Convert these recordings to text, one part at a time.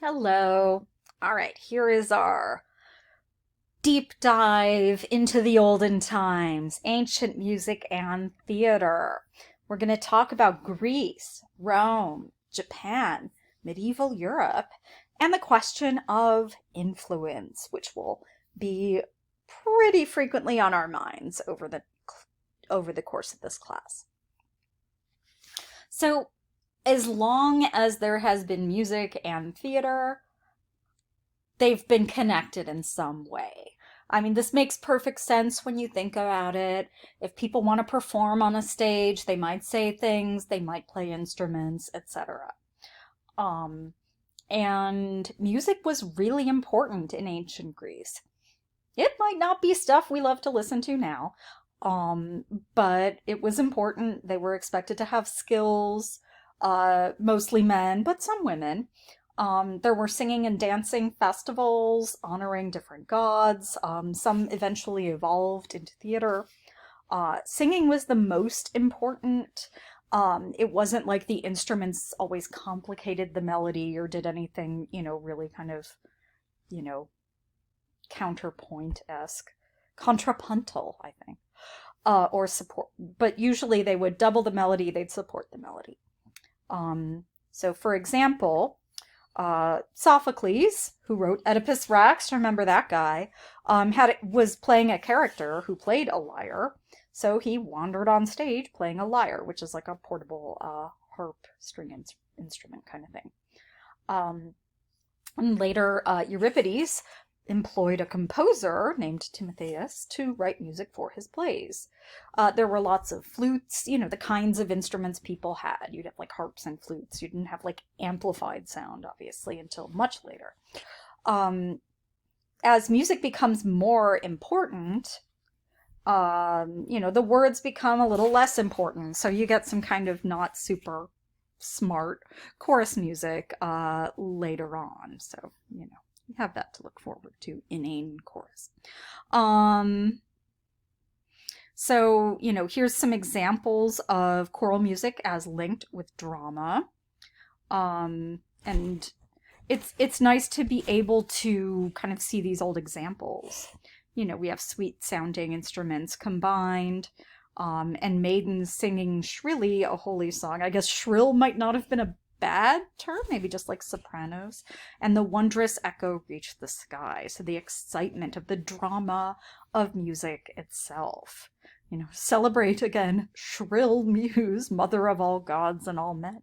Hello. All right, here is our deep dive into the olden times, ancient music and theater. We're going to talk about Greece, Rome, Japan, medieval Europe, and the question of influence, which will be pretty frequently on our minds over the course of this class. So, as long as there has been music and theater, they've been connected in some way. I mean, this makes perfect sense when you think about it. If people want to perform on a stage, they might say things, they might play instruments, etc. Um, and music was really important in ancient Greece. It might not be stuff we love to listen to now, but it was important. They were expected to have skills, mostly men, but some women. There were singing and dancing festivals honoring different gods. Some eventually evolved into theater. Singing was the most important. It wasn't like the instruments always complicated the melody or did anything, really kind of, you know, counterpoint-esque. Contrapuntal, I think. Or support. But usually they would double the melody, they'd support the melody. So, for example, Sophocles, who wrote Oedipus Rex, remember that guy, was playing a character who played a lyre. So he wandered on stage playing a lyre, which is like a portable harp instrument kind of thing. And later, Euripides employed a composer named Timotheus to write music for his plays. There were lots of flutes, the kinds of instruments people had. You'd have like harps and flutes. You didn't have like amplified sound, obviously, until much later. As music becomes more important, the words become a little less important. So you get some kind of not super smart chorus music later on. So, you have that to look forward to, inane chorus. Here's some examples of choral music as linked with drama. And it's nice to be able to kind of see these old examples. We have sweet sounding instruments combined, and maidens singing shrilly a holy song. I guess shrill might not have been a bad term, maybe just like sopranos. And the wondrous echo reached the sky. So the excitement of the drama of music itself. Celebrate again, shrill muse, mother of all gods and all men.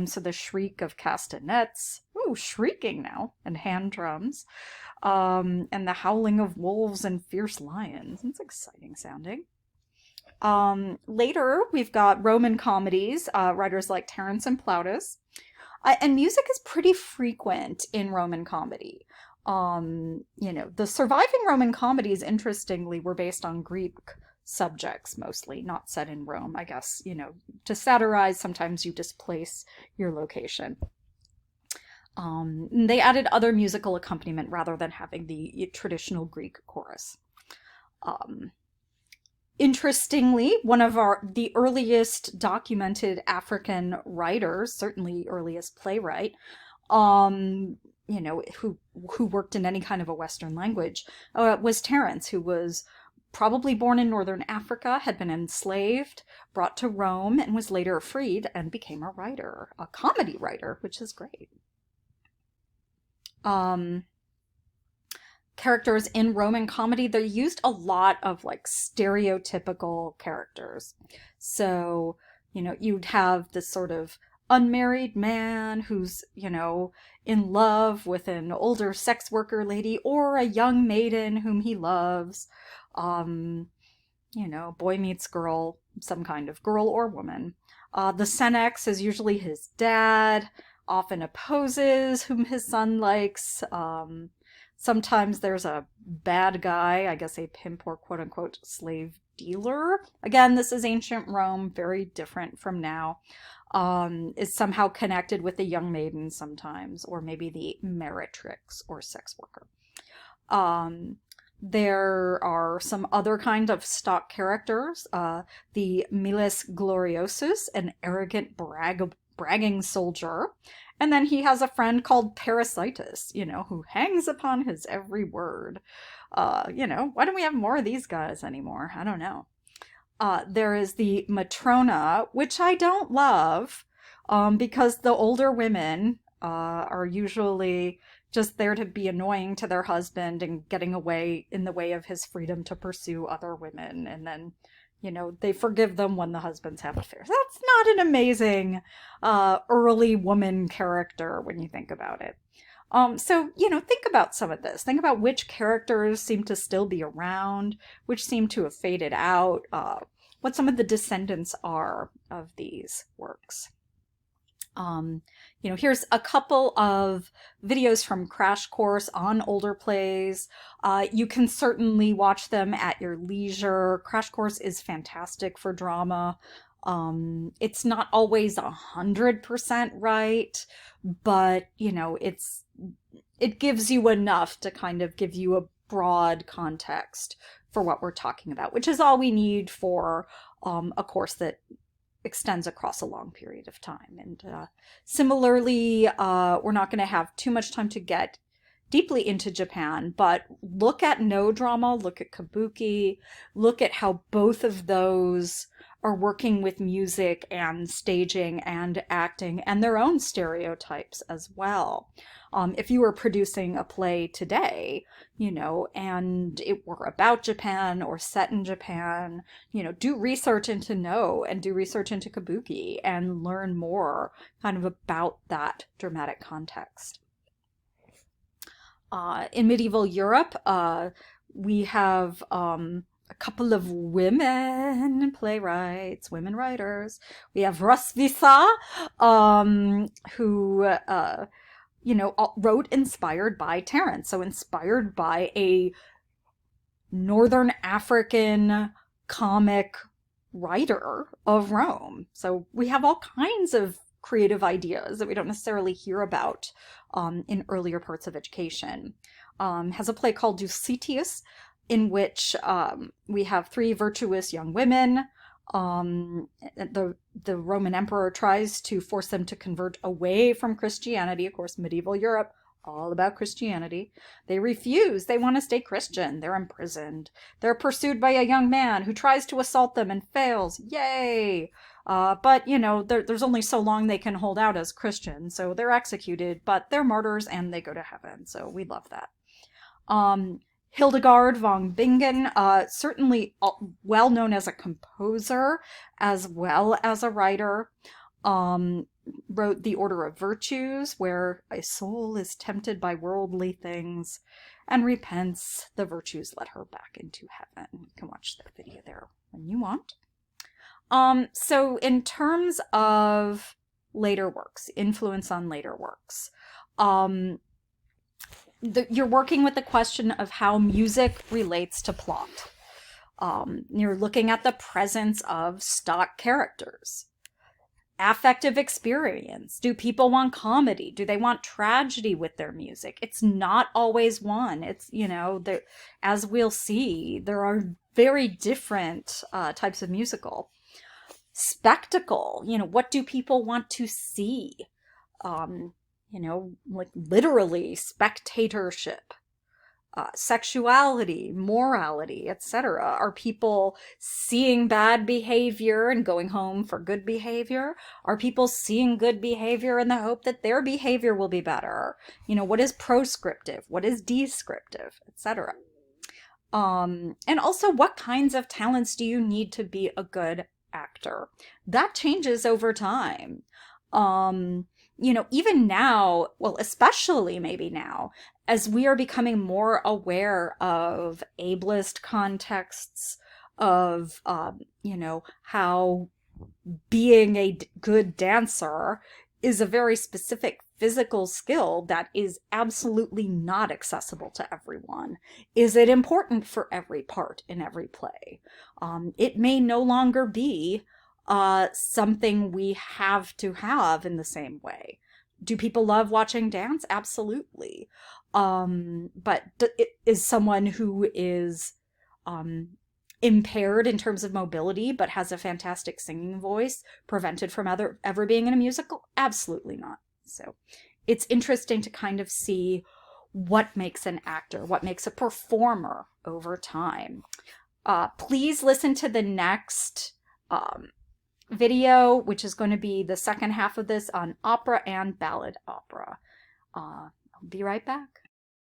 So the shriek of castanets, ooh, shrieking now, and hand drums, and the howling of wolves and fierce lions. It's exciting sounding. Later, we've got Roman comedies, writers like Terence and Plautus. And music is pretty frequent in Roman comedy. The surviving Roman comedies, interestingly, were based on Greek subjects mostly, not set in Rome, I guess. To satirize, sometimes you displace your location. They added other musical accompaniment rather than having the traditional Greek chorus. Interestingly, one of the earliest documented African writers, certainly earliest playwright, who worked in any kind of a Western language, was Terence, who was probably born in northern Africa, had been enslaved, brought to Rome, and was later freed and became a writer, a comedy writer, which is great. Characters in Roman comedy, they used a lot of like stereotypical characters. So, you'd have this sort of unmarried man who's, in love with an older sex worker lady or a young maiden whom he loves. Boy meets girl, some kind of girl or woman. The Senex is usually his dad, often opposes whom his son likes. Sometimes there's a bad guy, I guess a pimp or quote unquote slave dealer. Again, this is ancient Rome, very different from now. Is somehow connected with the young maiden sometimes, or maybe the meretrix or sex worker. There are some other kind of stock characters. The Miles Gloriosus, an arrogant bragging soldier, And then he has a friend called Parasitus, who hangs upon his every word. Why don't we have more of these guys anymore? I don't know. There is the Matrona, which I don't love, because the older women are usually just there to be annoying to their husband and getting away in the way of his freedom to pursue other women. And then, they forgive them when the husbands have affairs. That's not an amazing early woman character when you think about it. So, think about some of this. Think about which characters seem to still be around, which seem to have faded out, what some of the descendants are of these works. Here's a couple of videos from Crash Course on older plays. You can certainly watch them at your leisure. Crash Course is fantastic for drama. It's not always 100% right, but it gives you enough to kind of give you a broad context for what we're talking about, which is all we need for a course that extends across a long period of time. And similarly, we're not going to have too much time to get deeply into Japan, but look at No Drama, look at Kabuki, look at how both of those are working with music and staging and acting and their own stereotypes as well. If you were producing a play today, and it were about Japan or set in Japan, do research into No and do research into Kabuki and learn more kind of about that dramatic context. In medieval Europe, we have a couple of women playwrights, women writers. We have Roswitha, who wrote inspired by Terence, so inspired by a Northern African comic writer of Rome. So we have all kinds of creative ideas that we don't necessarily hear about in earlier parts of education. Has a play called Dusitius, in which we have three virtuous young women. The Roman emperor tries to force them to convert away from Christianity. Of course, medieval Europe, all about Christianity. They refuse. They want to stay Christian. They're imprisoned. They're pursued by a young man who tries to assault them and fails. Yay! But, there's only so long they can hold out as Christians, so they're executed, but they're martyrs and they go to heaven, so we love that. Hildegard von Bingen, certainly well known as a composer as well as a writer, wrote The Order of Virtues, where a soul is tempted by worldly things and repents, the virtues let her back into heaven. You can watch the video there when you want. So in terms of later works, influence on later works, you're working with the question of how music relates to plot. You're looking at the presence of stock characters. Affective experience. Do people want comedy? Do they want tragedy with their music? It's not always one. It's, as we'll see, there are very different types of musical. Spectacle. What do people want to see? Like literally spectatorship, sexuality, morality, etc. Are people seeing bad behavior and going home for good behavior? Are people seeing good behavior in the hope that their behavior will be better? What is proscriptive? What is descriptive, etc.? And also, what kinds of talents do you need to be a good actor? That changes over time. Even now, well, especially maybe now, as we are becoming more aware of ableist contexts, of, how being a good dancer is a very specific physical skill that is absolutely not accessible to everyone. Is it important for every part in every play? It may no longer be something we have to have in the same way. Do people love watching dance? Absolutely. But is someone who is impaired in terms of mobility but has a fantastic singing voice prevented from ever being in a musical? Absolutely not. So it's interesting to kind of see what makes an actor, what makes a performer over time. Please listen to the next video, which is going to be the second half of this on opera and ballad opera. I'll be right back.